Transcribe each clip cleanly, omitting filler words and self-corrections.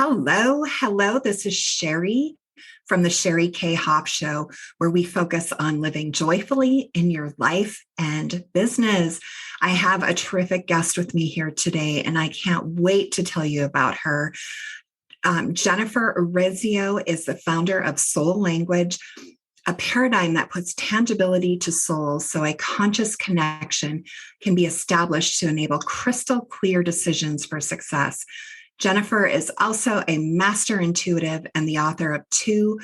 Hello, hello. This is Sheri from the Sheri K. Hoff Show, where we focus on living joyfully in your life and business. I have a terrific guest with me here today, and I can't wait to tell you about her. Jennifer Urezzio is the founder of Soul Language, a paradigm that puts tangibility to soul so a conscious connection can be established to enable crystal clear decisions for success. Jennifer is also a master intuitive and the author of two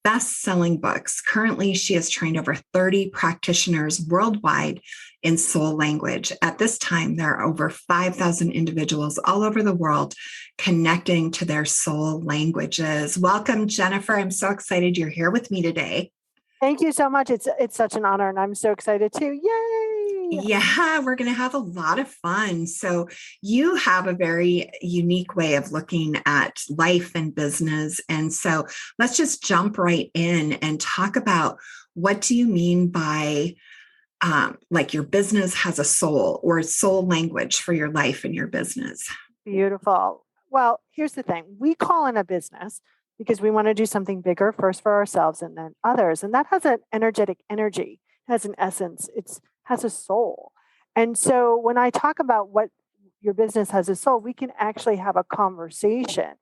best-selling books. Currently, she has trained over 30 practitioners worldwide in soul language. At this time, there are over 5,000 individuals all over the world connecting to their soul languages. Welcome, Jennifer. I'm so excited you're here with me today. Thank you so much. It's such an honor, and I'm so excited too. Yay! Yeah, we're going to have a lot of fun. So you have a very unique way of looking at life and business. And so let's just jump right in and talk about what do you mean by like your business has a soul or soul language for your life and your business. Beautiful. Well, here's the thing. We call in a business because we want to do something bigger first for ourselves and then others. And that has an energetic energy, has an essence, it has a soul. And so when I talk about what your business has a soul, we can actually have a conversation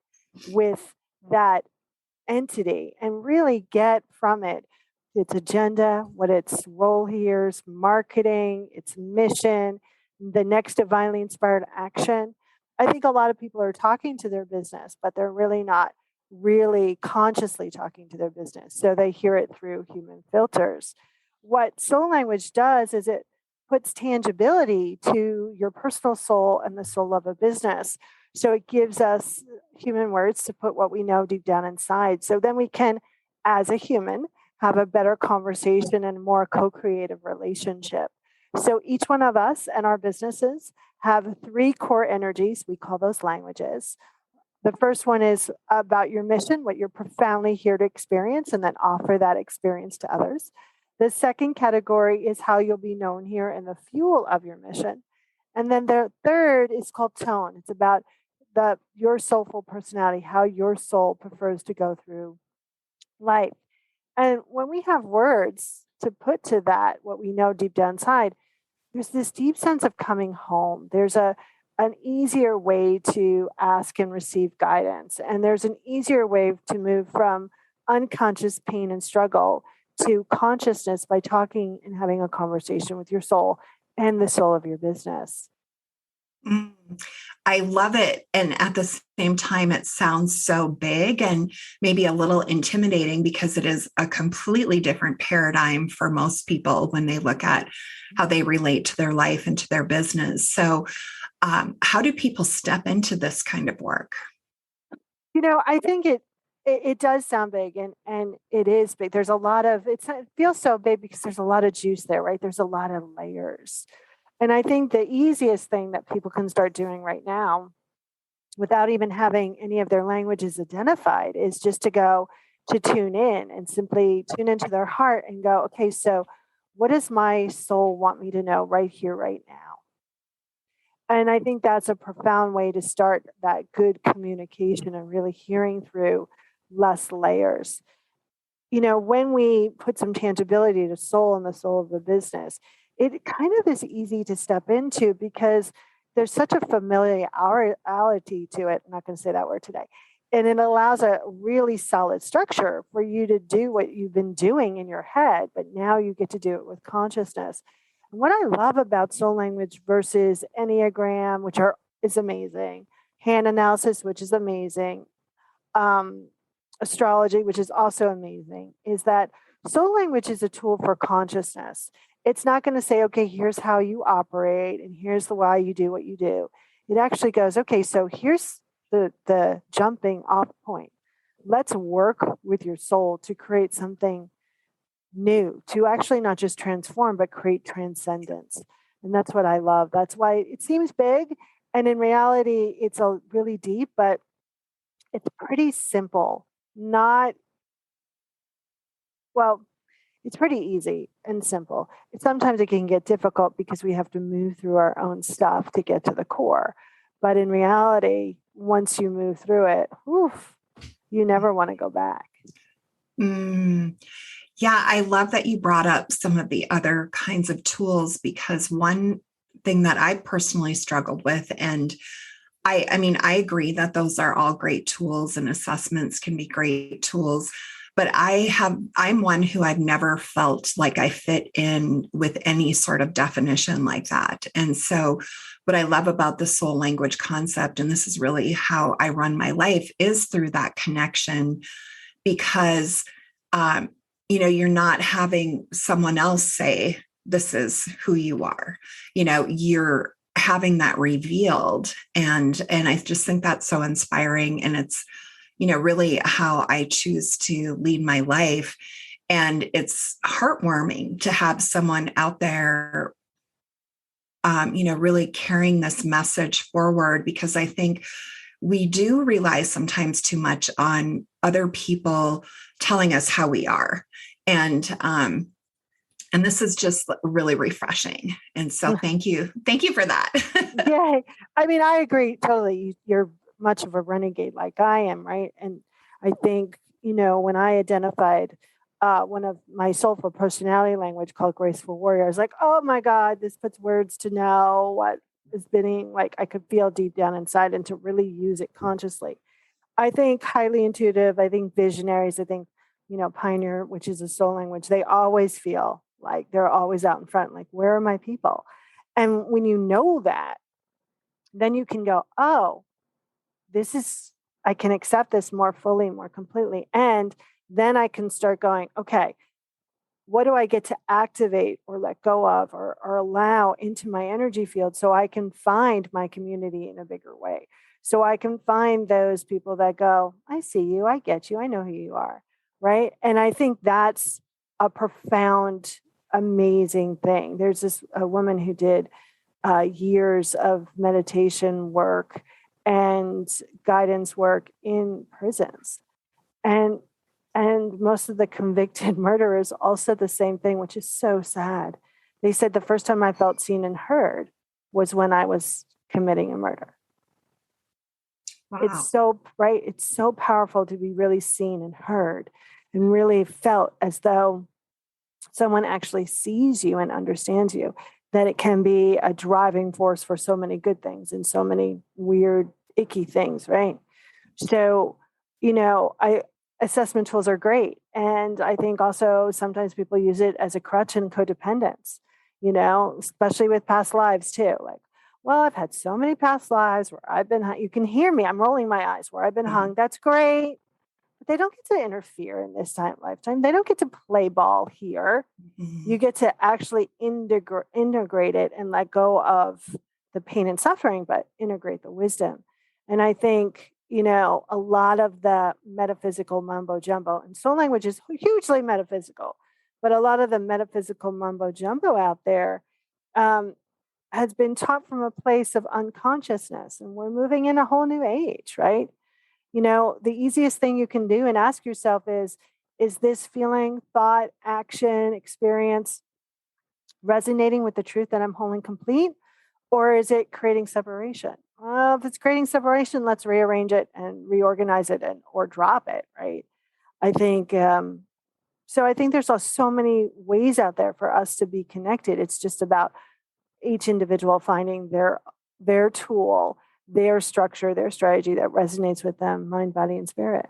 with that entity and really get from it its agenda, what its role here is, marketing, its mission, the next divinely inspired action. I think a lot of people are talking to their business, but they're really not really consciously talking to their business. So they hear it through human filters. What soul language does is it puts tangibility to your personal soul and the soul of a business. So it gives us human words to put what we know deep down inside. So then we can, as a human, have a better conversation and more co-creative relationship. So each one of us and our businesses have three core energies. We call those languages. The first one is about your mission, what you're profoundly here to experience, and then offer that experience to others. The second category is how you'll be known here and the fuel of your mission. And then the third is called tone. It's about your soulful personality, how your soul prefers to go through life. And when we have words to put to that, what we know deep down inside, there's this deep sense of coming home. There's an easier way to ask and receive guidance. And there's an easier way to move from unconscious pain and struggle to consciousness by talking and having a conversation with your soul and the soul of your business. I love it. And at the same time, it sounds so big and maybe a little intimidating because it is a completely different paradigm for most people when they look at how they relate to their life and to their business. So how do people step into this kind of work? I think it does sound big and it is big. There's a lot of, it feels so big because there's a lot of juice there, right? There's a lot of layers. And I think the easiest thing that people can start doing right now without even having any of their languages identified is just to tune in and simply tune into their heart and go, okay, so what does my soul want me to know right here, right now? And I think that's a profound way to start that good communication and really hearing through less layers. When we put some tangibility to soul and the soul of the business, it kind of is easy to step into because there's such a familiarity to it. I'm not going to say that word today. And it allows a really solid structure for you to do what you've been doing in your head, but now you get to do it with consciousness. And what I love about soul language versus Enneagram, is amazing, hand analysis, which is amazing, astrology, which is also amazing, is that soul language is a tool for consciousness. It's not going to say, okay, here's how you operate and here's the why you do what you do. It actually goes, okay, so here's the jumping off point. Let's work with your soul to create something new, to actually not just transform, but create transcendence. And that's what I love. That's why it seems big. And in reality, it's really deep, but it's pretty simple. It's pretty easy and simple. Sometimes it can get difficult because we have to move through our own stuff to get to the core. But in reality, once you move through it, oof, you never want to go back. Mm. Yeah, I love that you brought up some of the other kinds of tools, because one thing that I personally struggled with, and I mean, I agree that those are all great tools and assessments can be great tools. But I'm one who I've never felt like I fit in with any sort of definition like that. And so, what I love about the soul language concept, and this is really how I run my life, is through that connection, because, um, you're not having someone else say, this is who you are. You're having that revealed. And I just think that's so inspiring. And it's, really how I choose to lead my life. And it's heartwarming to have someone out there, really carrying this message forward, because I think we do rely sometimes too much on other people telling us how we are. And this is just really refreshing. And so thank you. Thank you for that. Yeah. I mean, I agree totally. You're much of a renegade like I am, right? And I think, when I identified one of my soulful personality language called Graceful Warrior, I was like, oh my God, this puts words to know what is being, like, I could feel deep down inside, and to really use it consciously. I think highly intuitive, I think visionaries, I think, pioneer, which is a soul language, they always feel like they're always out in front, like, where are my people? And when you know that, then you can go, oh, this is, I can accept this more fully, more completely. And then I can start going, okay, what do I get to activate or let go of, or allow into my energy field, so I can find my community in a bigger way? So I can find those people that go, I see you, I get you, I know who you are. Right. And I think that's a profound, amazing thing. There's this a woman who did years of meditation work and guidance work in prisons. And most of the convicted murderers all said the same thing, which is so sad. They said the first time I felt seen and heard was when I was committing a murder. It's Wow. so right. It's so powerful to be really seen and heard, and really felt as though someone actually sees you and understands you, that it can be a driving force for so many good things and so many weird, icky things, right? So, I assessment tools are great. And I think also sometimes people use it as a crutch in codependence, especially with past lives too. Like, well, I've had so many past lives where I've been hung. You can hear me. I'm rolling my eyes where I've been hung. That's great. But they don't get to interfere in this lifetime. They don't get to play ball here. You get to actually integrate it and let go of the pain and suffering, but integrate the wisdom. And I think, a lot of the metaphysical mumbo jumbo, and soul language is hugely metaphysical, but a lot of the metaphysical mumbo jumbo out there has been taught from a place of unconsciousness. And we're moving in a whole new age, right? The easiest thing you can do and ask yourself is this feeling, thought, action, experience resonating with the truth that I'm whole and complete? Or is it creating separation? Well, if it's creating separation, let's rearrange it and reorganize it, or drop it, right? I think so. I think there's so many ways out there for us to be connected. It's just about each individual finding their tool, their structure, their strategy that resonates with them, mind, body, and spirit.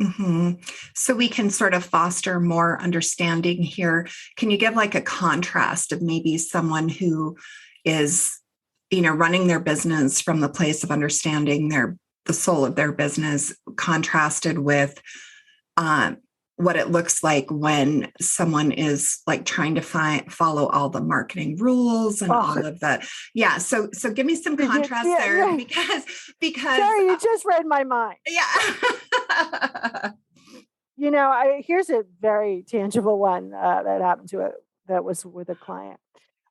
Mm-hmm. So we can sort of foster more understanding here. Can you give like a contrast of maybe someone who is, running their business from the place of understanding the soul of their business, contrasted with what it looks like when someone is like trying to follow all the marketing rules and all of that. Yeah. So give me some contrast there, yeah. because Sorry, you just read my mind. Yeah. Here's a very tangible one that happened to it, that was with a client.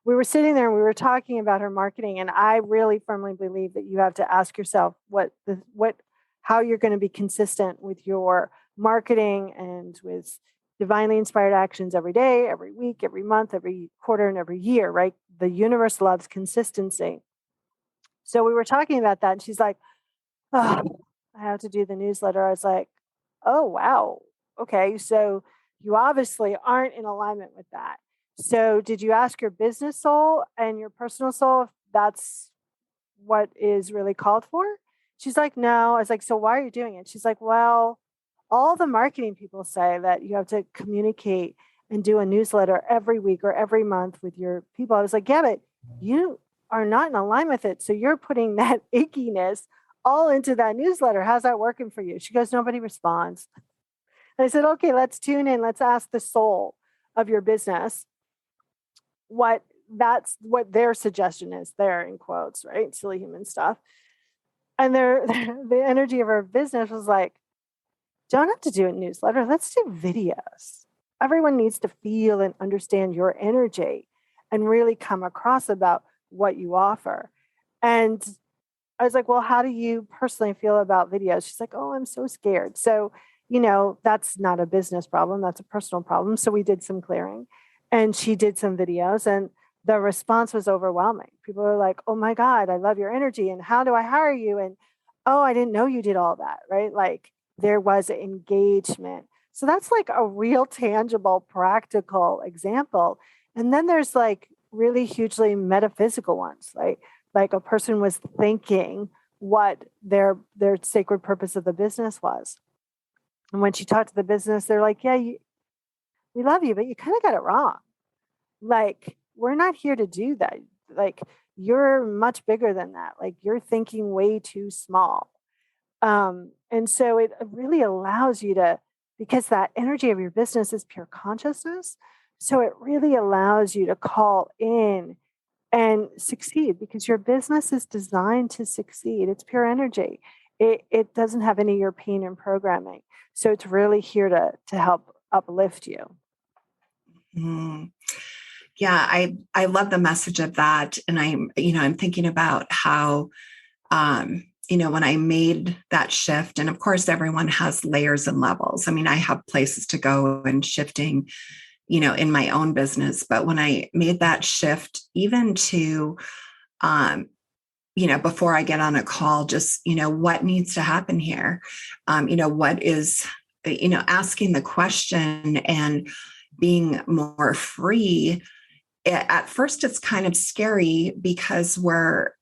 We were sitting there and we were talking about her marketing, and I really firmly believe that you have to ask yourself how you're going to be consistent with your marketing and with divinely inspired actions every day, every week, every month, every quarter, and every year, right? The universe loves consistency. So we were talking about that, and she's like, oh, I have to do the newsletter. I was like, oh, wow. Okay. So you obviously aren't in alignment with that. So did you ask your business soul and your personal soul if that's what is really called for? She's like, no. I was like, so why are you doing it? She's like, well, all the marketing people say that you have to communicate and do a newsletter every week or every month with your people. I was like, yeah, but you are not in alignment with it. So you're putting that ickiness all into that newsletter. How's that working for you? She goes, nobody responds. And I said, okay, let's tune in. Let's ask the soul of your business what their suggestion is there in quotes, right? Silly human stuff. And the energy of our business was like, don't have to do a newsletter. Let's do videos. Everyone needs to feel and understand your energy and really come across about what you offer. And I was like, well, how do you personally feel about videos? She's like, oh, I'm so scared. So, that's not a business problem. That's a personal problem. So we did some clearing and she did some videos, and the response was overwhelming. People were like, oh my God, I love your energy. And how do I hire you? And, oh, I didn't know you did all that, right? Like there was engagement. So that's like a real tangible, practical example. And then there's like really hugely metaphysical ones, like a person was thinking what their sacred purpose of the business was. And when she talked to the business, they're like, yeah, we love you, but you kind of got it wrong. Like, we're not here to do that. Like, you're much bigger than that. Like, you're thinking way too small. And so it really allows you to, because that energy of your business is pure consciousness. So it really allows you to call in and succeed, because your business is designed to succeed. It's pure energy. It doesn't have any of your pain and programming. So it's really here to help uplift you. Mm. Yeah, I love the message of that. And I'm thinking about how, when I made that shift, and of course, everyone has layers and levels. I mean, I have places to go and shifting, in my own business. But when I made that shift, even to, before I get on a call, just, what needs to happen here? What is, asking the question and being more free. At first, it's kind of scary because we're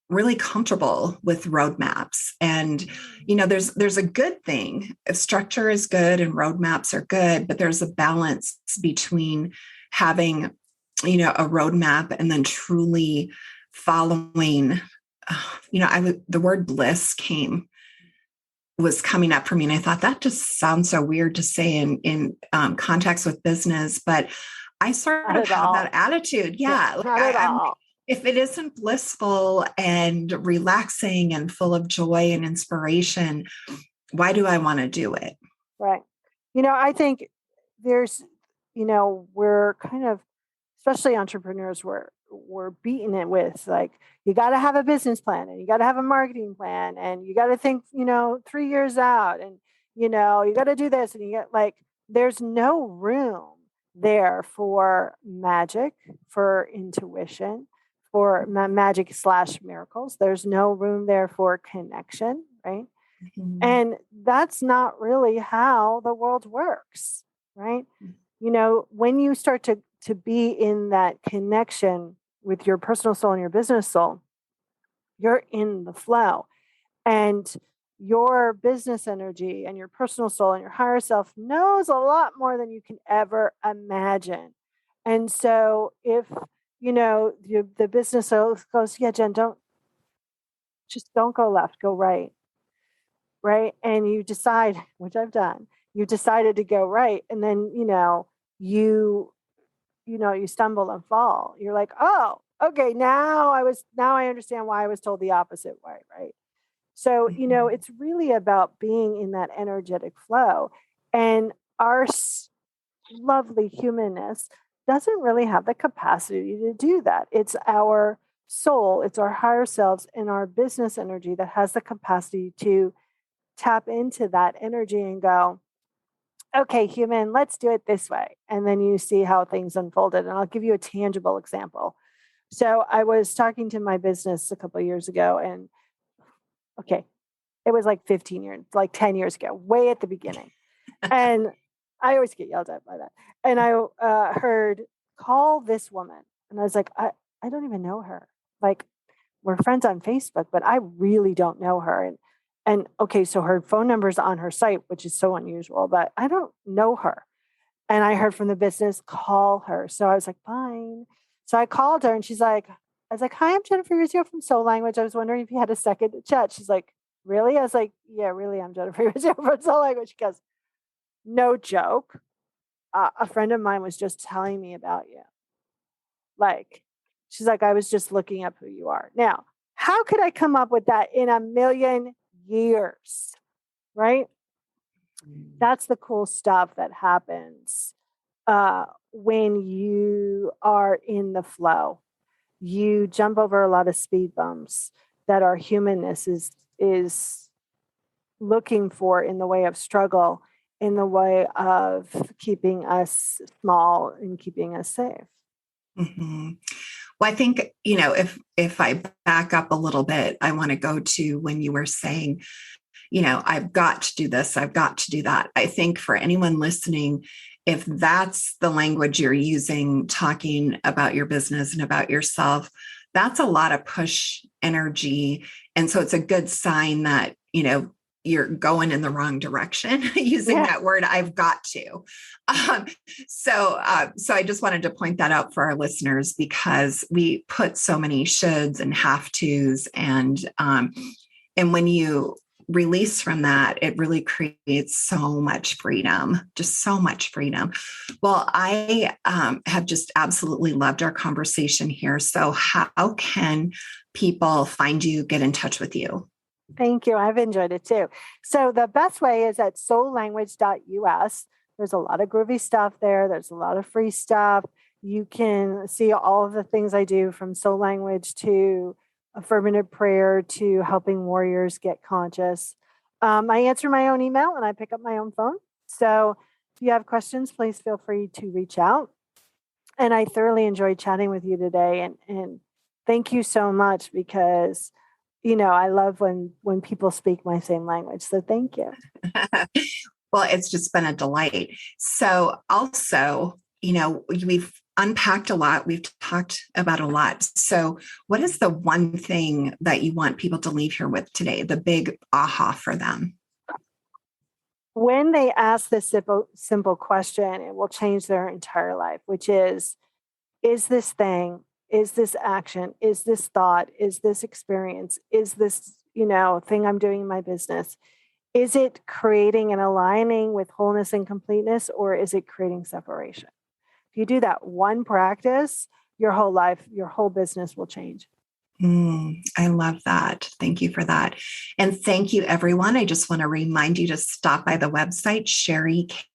really comfortable with roadmaps, and there's a good thing. Structure is good and roadmaps are good, but there's a balance between having a roadmap and then truly following. The word bliss was coming up for me, and I thought that just sounds so weird to say in context with business, but I sort of have that attitude. Yeah. Like not at all. If it isn't blissful and relaxing and full of joy and inspiration, why do I want to do it? Right. I think there's, we're kind of, especially entrepreneurs, we're beating it with like, you got to have a business plan and you got to have a marketing plan and you got to think, 3 years out, and, you got to do this, and you get like, there's no room there for magic, for intuition, for magic / miracles. There's no room there for connection, right? Mm-hmm. And that's not really how the world works, right? Mm-hmm. When you start to be in that connection with your personal soul and your business soul, you're in the flow. And your business energy and your personal soul and your higher self knows a lot more than you can ever imagine. And so if, the business soul goes, yeah, Jen, don't go left, go right. Right. And you decide, which I've done, you decided to go right. And then, you stumble and fall. You're like, oh, okay, now I understand why I was told the opposite way. Right. So, it's really about being in that energetic flow, and our lovely humanness doesn't really have the capacity to do that. It's our soul, it's our higher selves and our business energy that has the capacity to tap into that energy and go, okay, human, let's do it this way. And then you see how things unfolded. And I'll give you a tangible example. So I was talking to my business a couple of years ago, and okay, it was like 15 years, like 10 years ago, way at the beginning. And I always get yelled at by that. And I heard, call this woman. And I was like, I don't even know her. Like, we're friends on Facebook, but I really don't know her. And okay, so her phone number's on her site, which is so unusual, but I don't know her. And I heard from the business, call her. So I was like, fine. So I called her and I was like, hi, I'm Jennifer Urezzio from Soul Language. I was wondering if you had a second to chat. She's like, really? I was like, yeah, really, I'm Jennifer Urezzio from Soul Language. She goes, no joke. A friend of mine was just telling me about you. Like, she's like, I was just looking up who you are. Now, how could I come up with that in a million years? Right? That's the cool stuff that happens when you are in the flow. You jump over a lot of speed bumps that our humanness is looking for in the way of struggle, in the way of keeping us small and keeping us safe. Mm-hmm. Well, I think, if I back up a little bit, I want to go to when you were saying, I've got to do this, I've got to do that. I think for anyone listening, if that's the language you're using, talking about your business and about yourself, that's a lot of push energy. And so it's a good sign that, you're going in the wrong direction using that word, I've got to. So I just wanted to point that out for our listeners, because we put so many shoulds and have tos. And when you release from that, it really creates so much freedom, just so much freedom. Well, I have just absolutely loved our conversation here. So how can people find you, get in touch with you? Thank you. I've enjoyed it too. So the best way is at soullanguage.us. There's a lot of groovy stuff there. There's a lot of free stuff. You can see all of the things I do, from soul language to affirmative prayer to helping warriors get conscious. I answer my own email and I pick up my own phone. So if you have questions, please feel free to reach out. And I thoroughly enjoyed chatting with you today. And thank you so much, because I love when people speak my same language. So thank you. Well, it's just been a delight. So also, we've unpacked a lot. We've talked about a lot. So what is the one thing that you want people to leave here with today? The big aha for them? When they ask this simple question, it will change their entire life, which is this thing, is this action, is this thought, is this experience, is this, thing I'm doing in my business, is it creating and aligning with wholeness and completeness, or is it creating separation? If you do that one practice, your whole life, your whole business will change. I love that. Thank you for that. And thank you, everyone. I just want to remind you to stop by the website,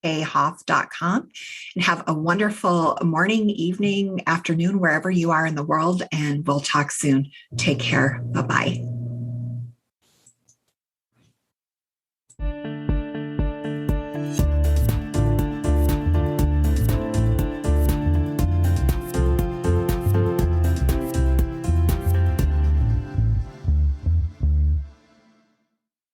SheriKhoff.com, and have a wonderful morning, evening, afternoon, wherever you are in the world. And we'll talk soon. Take care. Bye-bye.